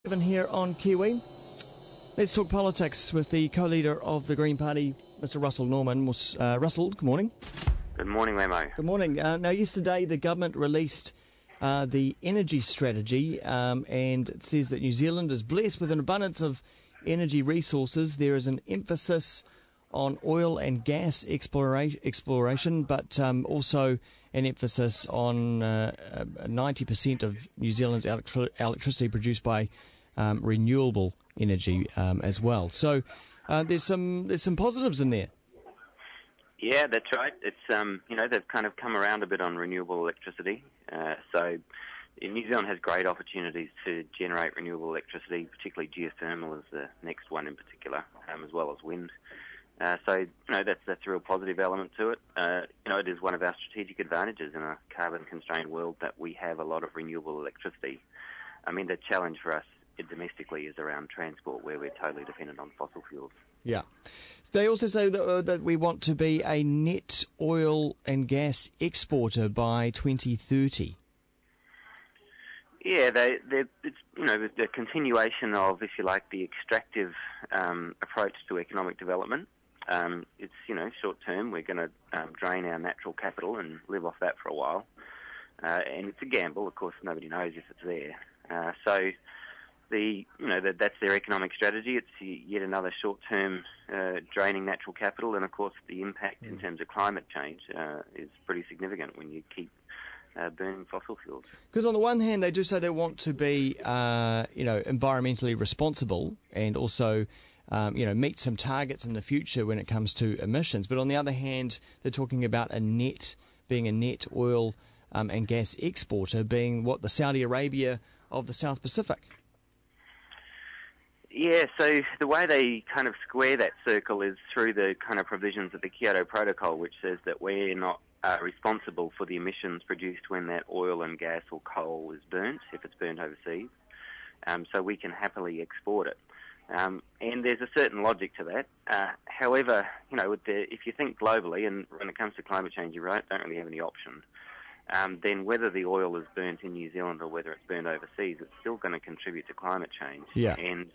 Even here on Kiwi. Let's talk politics with the co-leader of the Green Party, Mr. Russel Norman. Russell, good morning. Good morning, Wammo. Good morning. Now, yesterday the government released the energy strategy, and it says that New Zealand is blessed with an abundance of energy resources. There is an emphasis on oil and gas exploration, but also an emphasis on 90% of New Zealand's electricity produced by renewable energy as well. So there's some positives in there. Yeah, that's right. It's they've kind of come around a bit on renewable electricity. So New Zealand has great opportunities to generate renewable electricity, particularly geothermal is the next one in particular, as well as wind. That's a real positive element to it. It is one of our strategic advantages in a carbon-constrained world that we have a lot of renewable electricity. I mean, the challenge for us domestically is around transport, where we're totally dependent on fossil fuels. Yeah. They also say that we want to be a net oil and gas exporter by 2030. Yeah, it's the continuation of, if you like, the extractive approach to economic development. It's short term. We're going to drain our natural capital and live off that for a while, and it's a gamble. Of course, nobody knows if it's there. That's their economic strategy. It's yet another short-term draining natural capital, and of course the impact in terms of climate change is pretty significant when you keep burning fossil fuels. Because on the one hand, they do say they want to be, environmentally responsible and also, meet some targets in the future when it comes to emissions. But on the other hand, they're talking about being a net oil and gas exporter, being the Saudi Arabia of the South Pacific. Yeah, so the way they kind of square that circle is through the kind of provisions of the Kyoto Protocol, which says that we're not responsible for the emissions produced when that oil and gas or coal is burnt, if it's burnt overseas. So we can happily export it. And there's a certain logic to that. However, if you think globally, and when it comes to climate change, you don't really have any option. Then whether the oil is burnt in New Zealand or whether it's burnt overseas, it's still going to contribute to climate change. Yeah. And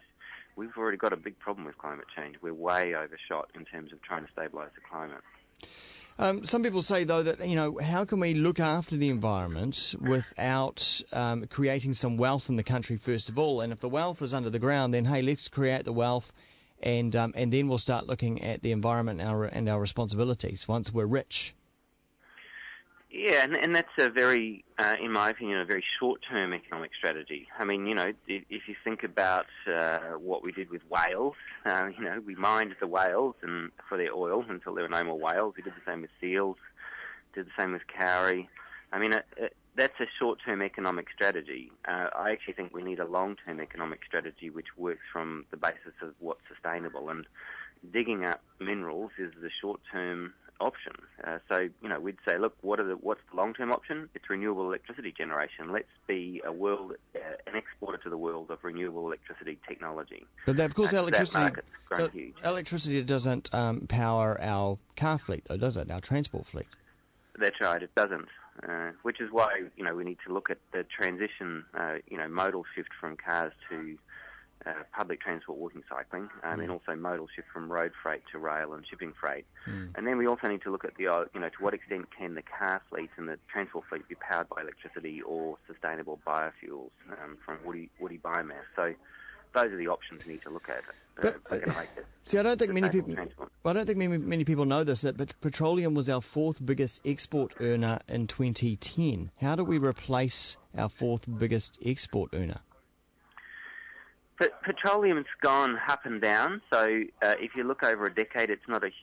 we've already got a big problem with climate change. We're way overshot in terms of trying to stabilise the climate. Some people say, though, that, how can we look after the environment without creating some wealth in the country, first of all? And if the wealth is under the ground, then, hey, let's create the wealth and then we'll start looking at the environment and our responsibilities once we're rich. Yeah, and that's a very, in my opinion, a very short-term economic strategy. I mean, if you think about what we did with whales, we mined the whales and for their oil until there were no more whales. We did the same with seals, did the same with cowrie. I mean, that's a short-term economic strategy. I actually think we need a long-term economic strategy which works from the basis of what's sustainable, and digging up minerals is the short-term option. So we'd say, look, what's the long-term option? It's renewable electricity generation. Let's be an exporter to the world of renewable electricity technology. But of course, electricity doesn't power our car fleet, though, does it? Our transport fleet. That's right, it doesn't. Which is why we need to look at the transition, modal shift from cars to public transport, walking, cycling, and also modal shift from road freight to rail and shipping freight. And then we also need to look at to what extent can the car fleet and the transport fleet be powered by electricity or sustainable biofuels from woody biomass. So those are the options we need to look at. See, I don't think many people know this, that petroleum was our fourth biggest export earner in 2010. How do we replace our fourth biggest export earner? Petroleum's gone up and down. So if you look over a decade, it's not as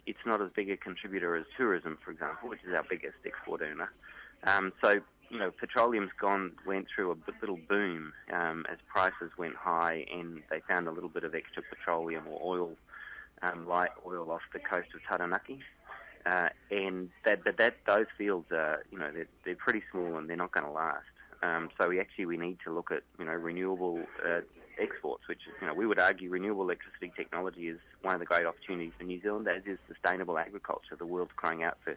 big a contributor as tourism, for example, which is our biggest export earner. Petroleum's went through a little boom as prices went high, and they found a little bit of extra petroleum or oil, light oil off the coast of Taranaki. And those fields are, they're pretty small and they're not going to last. So we need to look at renewable exports, which we would argue renewable electricity technology is one of the great opportunities for New Zealand, as is sustainable agriculture. The world's crying out for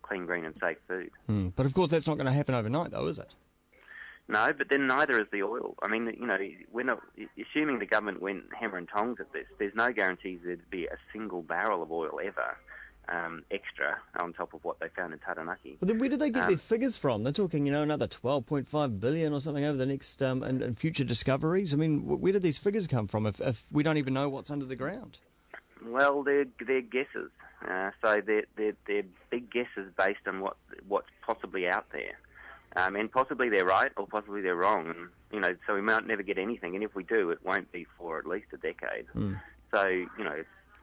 clean, green and safe food. But of course that's not going to happen overnight, though, is it? No, but then neither is the oil. I mean, we're not assuming the government went hammer and tongs at this. There's no guarantees there'd be a single barrel of oil ever extra on top of what they found in Taranaki. Well, then where did they get their figures from? They're talking, another 12.5 billion or something over the next and future discoveries. I mean, where did these figures come from if we don't even know what's under the ground? Well, they're guesses. So they're big guesses based on what's possibly out there. And possibly they're right or possibly they're wrong. So we might never get anything. And if we do, it won't be for at least a decade. So,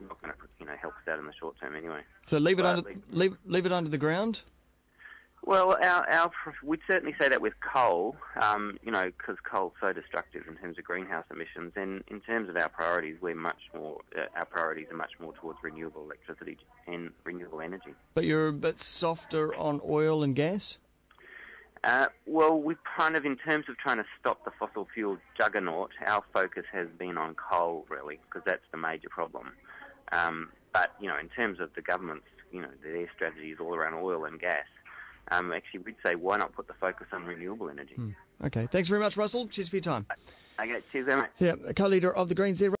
it's not going to help us out in the short term anyway. So leave it under the ground? Well, we'd certainly say that with coal, because coal's so destructive in terms of greenhouse emissions. And in terms of our priorities, our priorities are much more towards renewable electricity and renewable energy. But you're a bit softer on oil and gas? Well, we've kind of, in terms of trying to stop the fossil fuel juggernaut, our focus has been on coal, really, because that's the major problem. But, in terms of the government's, their strategy is all around oil and gas. Actually, we'd say, why not put the focus on renewable energy? Okay. Thanks very much, Russell. Cheers for your time. Okay, cheers, mate. So, co-leader of the Greens there.